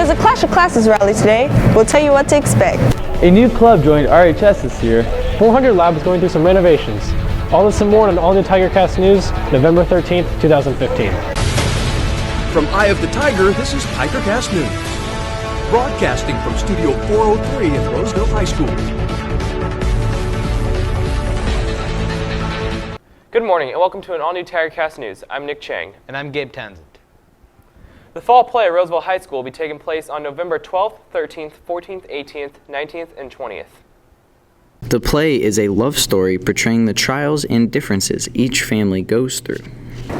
There's a Clash of Classes rally today. We'll tell you what to expect. A new club joined RHS this year. 400 Lab is going through some renovations. All this and more on All New TigerCast News, November 13th, 2015. From Eye of the Tiger, this is TigerCast News. Broadcasting from Studio 403 at Roseville High School. Good morning and welcome to an all-new TigerCast News. I'm Nick Chang. And I'm Gabe Townsend. The fall play at Roseville High School will be taking place on November 12th, 13th, 14th, 18th, 19th, and 20th. The play is a love story portraying the trials and differences each family goes through.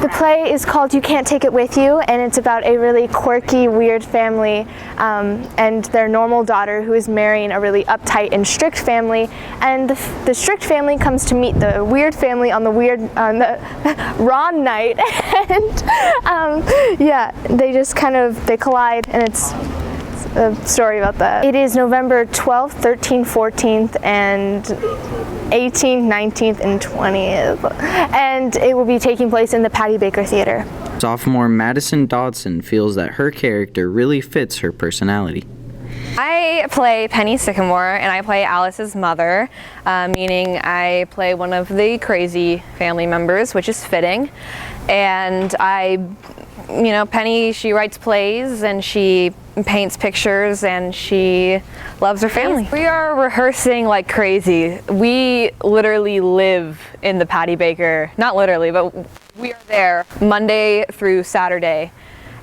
The play is called You Can't Take It With You, and it's about a really quirky, weird family and their normal daughter who is marrying a really uptight and strict family. And the strict family comes to meet the weird family on the wrong night, and yeah, they collide, and it's a story about that. It is November 12th, 13th, 14th, and 18th, 19th, and 20th. And it will be taking place in the Patty Baker Theater. Sophomore Madison Dodson feels that her character really fits her personality. I play Penny Sycamore, and I play Alice's mother, meaning I play one of the crazy family members, which is fitting. And Penny, she writes plays and she paints pictures and she loves her family. We are rehearsing like crazy. We literally live in the Patty Baker, not literally, but we are there Monday through Saturday.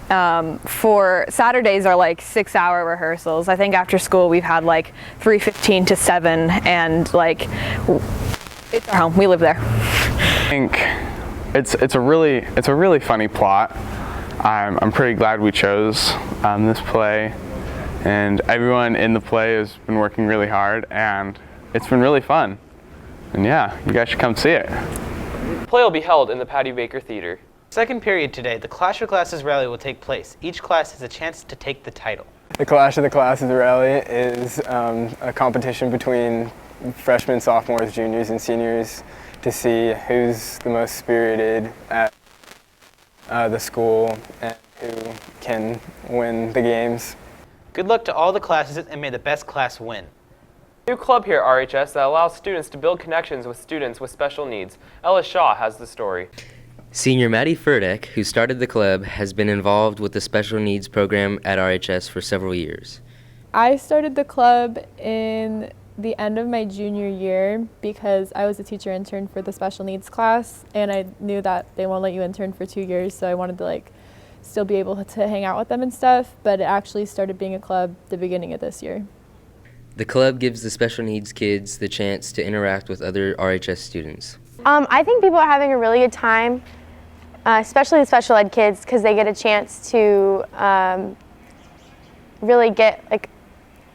For Saturdays are like 6-hour rehearsals. I think after school we've had like 3:15 to 7, and like it's our home. We live there. I think it's a really funny plot. I'm pretty glad we chose this play, and everyone in the play has been working really hard, and it's been really fun. And yeah, you guys should come see it. The play will be held in the Patty Baker Theater. Second period today, the Clash of Classes rally will take place. Each class has a chance to take the title. The Clash of the Classes rally is a competition between freshmen, sophomores, juniors, and seniors to see who's the most spirited at the school and who can win the games. Good luck to all the classes, and may the best class win. New club here at RHS that allows students to build connections with students with special needs. Ella Shaw has the story. Senior Maddie Furtick, who started the club, has been involved with the special needs program at RHS for several years. I started the club in the end of my junior year because I was a teacher intern for the special needs class, and I knew that they won't let you intern for 2 years, so I wanted to still be able to hang out with them and stuff, but it actually started being a club the beginning of this year. The club gives the special needs kids the chance to interact with other RHS students. I think people are having a really good time, especially the special ed kids, because they get a chance to really get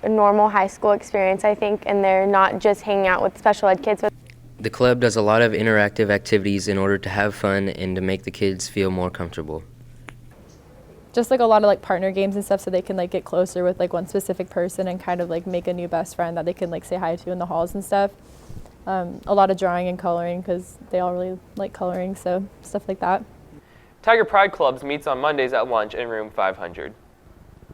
a normal high school experience, I think, and they're not just hanging out with special ed kids. The club does a lot of interactive activities in order to have fun and to make the kids feel more comfortable. Just a lot of partner games and stuff, so they can get closer with one specific person and kind of make a new best friend that they can say hi to in the halls and stuff. A lot of drawing and coloring because they all really like coloring, so stuff like that. Tiger Pride Clubs meets on Mondays at lunch in room 500.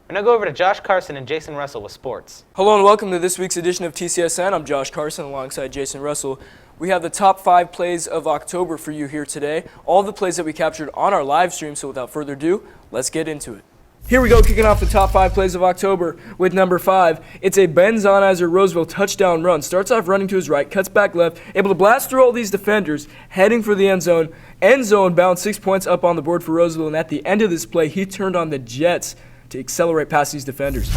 We're now go over to Josh Carson and Jason Russell with sports. Hello and welcome to this week's edition of TCSN. I'm Josh Carson alongside Jason Russell. We have the top 5 plays of October for you here today. All the plays that we captured on our live stream, so without further ado, let's get into it. Here we go, kicking off the top 5 plays of October with number 5. It's a Ben Zonizer Roseville touchdown run. Starts off running to his right, cuts back left, able to blast through all these defenders, heading for the end zone. End zone bound, 6 points up on the board for Roseville, and at the end of this play, he turned on the jets to accelerate past these defenders.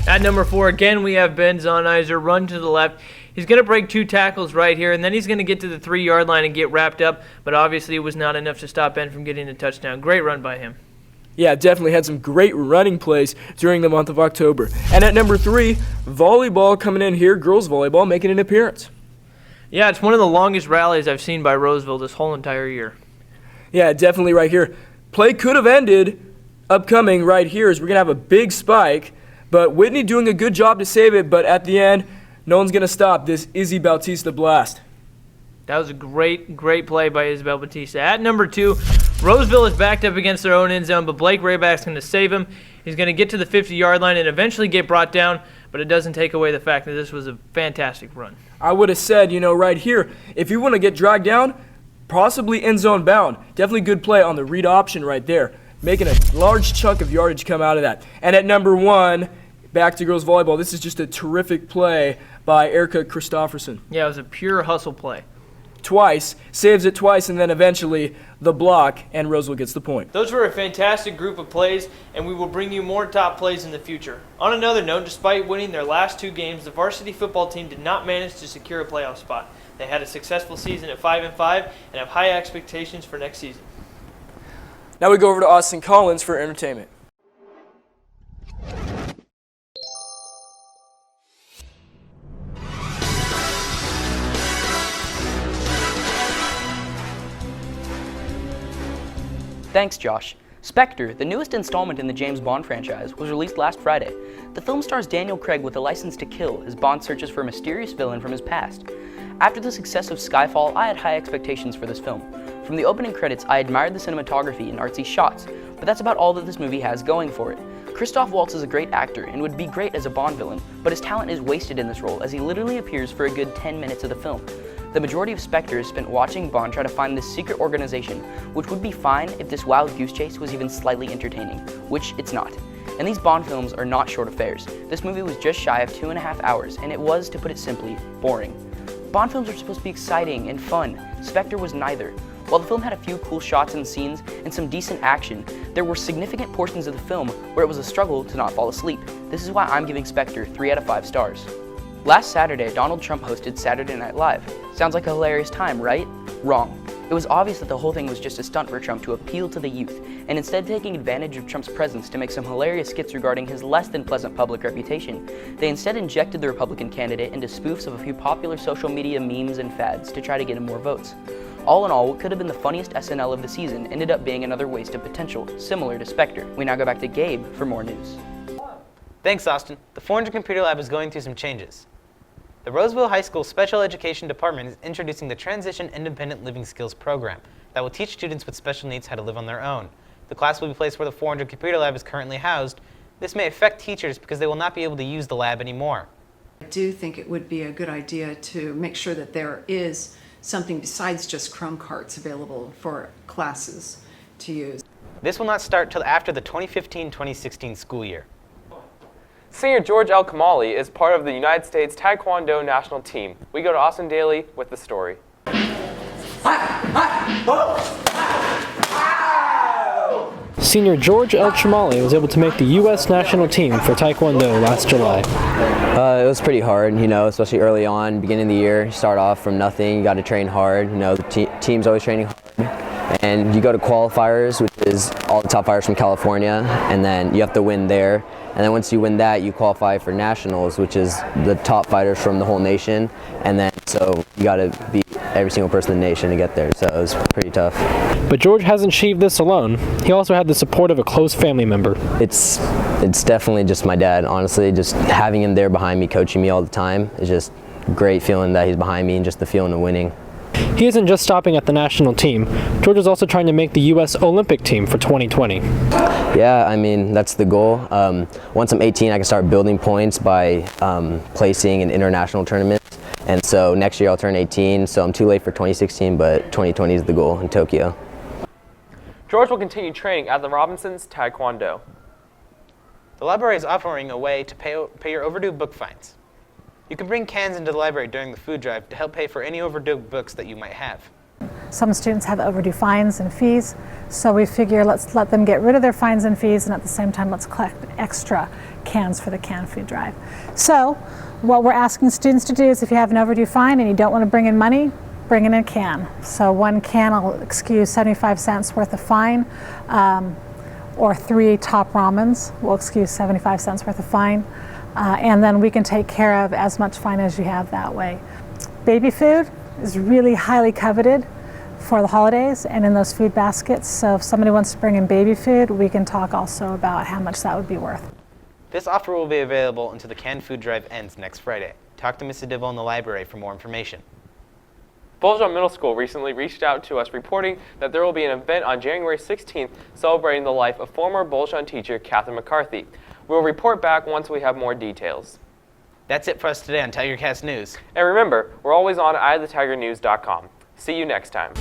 At number 4, again, we have Ben Zonizer run to the left. He's going to break 2 tackles right here, and then he's going to get to the 3-yard line and get wrapped up, but obviously it was not enough to stop Ben from getting a touchdown. Great run by him. Yeah, definitely had some great running plays during the month of October. And at number 3, volleyball coming in here, girls volleyball making an appearance. Yeah, it's one of the longest rallies I've seen by Roseville this whole entire year. Yeah, definitely right here. Play could have ended. Upcoming right here is we're going to have a big spike, but Whitney doing a good job to save it, but at the end, no one's going to stop this Izzy Bautista blast. That was a great play by Isabel Batista. At number 2, Roseville is backed up against their own end zone, but Blake Rayback's going to save him. He's going to get to the 50-yard line and eventually get brought down, but it doesn't take away the fact that this was a fantastic run. I would have said, right here, if you want to get dragged down, possibly end zone bound. Definitely good play on the read option right there, making a large chunk of yardage come out of that. And at number 1, back to girls volleyball, this is just a terrific play by Erica Christofferson. Yeah, it was a pure hustle play. Twice, saves it twice, and then eventually the block, and Roseville gets the point. Those were a fantastic group of plays, and we will bring you more top plays in the future. On another note, despite winning their last 2 games, the varsity football team did not manage to secure a playoff spot. They had a successful season at 5-5 and have high expectations for next season. Now we go over to Austin Collins for entertainment. Thanks, Josh. Spectre, the newest installment in the James Bond franchise, was released last Friday. The film stars Daniel Craig with a license to kill as Bond searches for a mysterious villain from his past. After the success of Skyfall, I had high expectations for this film. From the opening credits, I admired the cinematography and artsy shots, but that's about all that this movie has going for it. Christoph Waltz is a great actor and would be great as a Bond villain, but his talent is wasted in this role as he literally appears for a good 10 minutes of the film. The majority of Spectre is spent watching Bond try to find this secret organization, which would be fine if this wild goose chase was even slightly entertaining, which it's not. And these Bond films are not short affairs. This movie was just shy of 2.5 hours, and it was, to put it simply, boring. Bond films are supposed to be exciting and fun. Spectre was neither. While the film had a few cool shots and scenes and some decent action, there were significant portions of the film where it was a struggle to not fall asleep. This is why I'm giving Spectre 3 out of 5 stars. Last Saturday, Donald Trump hosted Saturday Night Live. Sounds like a hilarious time, right? Wrong. It was obvious that the whole thing was just a stunt for Trump to appeal to the youth, and instead of taking advantage of Trump's presence to make some hilarious skits regarding his less than pleasant public reputation, they instead injected the Republican candidate into spoofs of a few popular social media memes and fads to try to get him more votes. All in all, what could have been the funniest SNL of the season ended up being another waste of potential, similar to Spectre. We now go back to Gabe for more news. Thanks, Austin. The 400 Computer Lab is going through some changes. The Roseville High School Special Education Department is introducing the Transition Independent Living Skills program that will teach students with special needs how to live on their own. The class will be placed where the 400 Computer Lab is currently housed. This may affect teachers because they will not be able to use the lab anymore. I do think it would be a good idea to make sure that there is something besides just Chrome carts available for classes to use. This will not start till after the 2015-2016 school year. Senior George El-Chemali is part of the United States Taekwondo national team. We go to Austin Daly with the story. Senior George El-Chemali was able to make the U.S. national team for Taekwondo last July. It was pretty hard, especially early on, beginning of the year. You start off from nothing, you got to train hard. The team's always training hard. And you go to qualifiers, which is all the top fighters from California, and then you have to win there. And then once you win that, you qualify for nationals, which is the top fighters from the whole nation. And then so you got to beat every single person in the nation to get there. So it was pretty tough. But George hasn't achieved this alone. He also had the support of a close family member. It's definitely just my dad, honestly. Just having him there behind me, coaching me all the time, is just great feeling that he's behind me and just the feeling of winning. He isn't just stopping at the national team. George is also trying to make the U.S. Olympic team for 2020. Yeah, that's the goal. Once I'm 18, I can start building points by placing in international tournaments. And so next year I'll turn 18, so I'm too late for 2016, but 2020 is the goal in Tokyo. George will continue training at the Robinsons Taekwondo. The library is offering a way to pay your overdue book fines. You can bring cans into the library during the food drive to help pay for any overdue books that you might have. Some students have overdue fines and fees, so we figure let's let them get rid of their fines and fees, and at the same time let's collect extra cans for the can food drive. So what we're asking students to do is, if you have an overdue fine and you don't want to bring in money, bring in a can. So one can will excuse 75 cents worth of fine, or 3 top ramens will excuse 75 cents worth of fine. And then we can take care of as much fine as you have that way. Baby food is really highly coveted for the holidays and in those food baskets. So if somebody wants to bring in baby food, we can talk also about how much that would be worth. This offer will be available until the canned food drive ends next Friday. Talk to Mrs. Dibble in the library for more information. Boljon Middle School recently reached out to us reporting that there will be an event on January 16th celebrating the life of former Boljon teacher Catherine McCarthy. We'll report back once we have more details. That's it for us today on TigerCast News. And remember, we're always on eyeofthetigernews.com. See you next time.